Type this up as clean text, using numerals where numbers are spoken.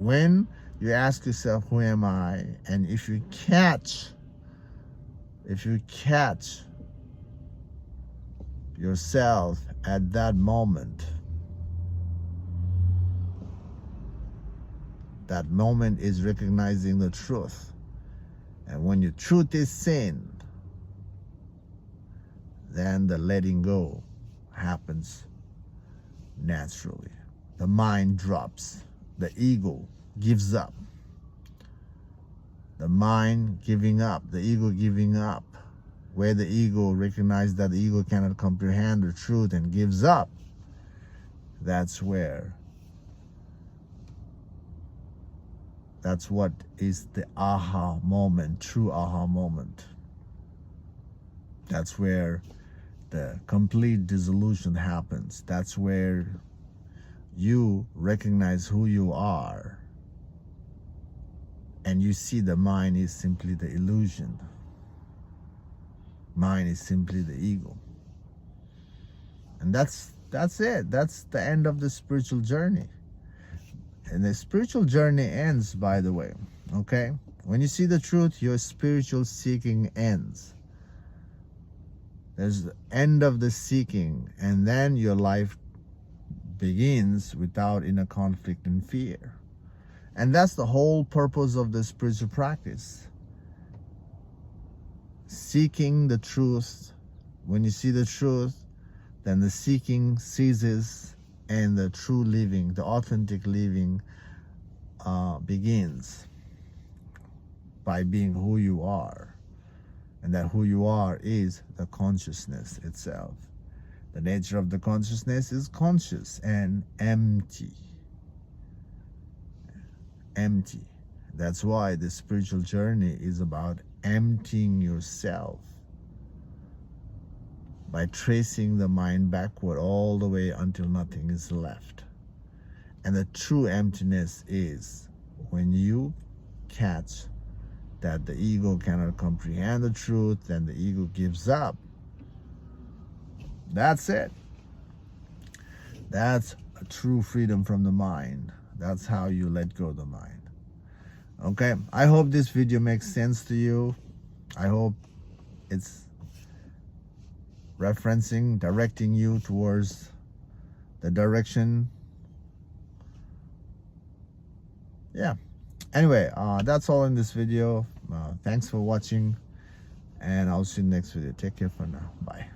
When you ask yourself, who am I? And if you catch yourself at that moment, that moment is recognizing the truth. And when your truth is seen, then the letting go happens naturally. The mind drops. The ego gives up. The mind giving up. The ego giving up. Where the ego recognizes that the ego cannot comprehend the truth and gives up, that's what is the aha moment, true aha moment. That's where the complete dissolution happens. That's where you recognize who you are, and you see the mind is simply the illusion. Mind is simply the ego. And that's it. That's the end of the spiritual journey. And the spiritual journey ends, by the way, okay? When you see the truth, your spiritual seeking ends. There's the end of the seeking, and then your life begins without inner conflict and fear. And that's the whole purpose of the spiritual practice. Seeking the truth. When you see the truth, then the seeking ceases, and the true living, the authentic living begins by being who you are. And that who you are is the consciousness itself. The nature of the consciousness is conscious and empty. Empty. That's why the spiritual journey is about emptying yourself by tracing the mind backward all the way until nothing is left. And the true emptiness is when you catch that the ego cannot comprehend the truth, and the ego gives up. That's it. That's a true freedom from the mind. That's how you let go of the mind. Okay, I hope this video makes sense to you. I hope it's directing you towards the direction. Yeah. Anyway, that's all in this video. Thanks for watching, and I'll see you in the next video. Take care for now. Bye.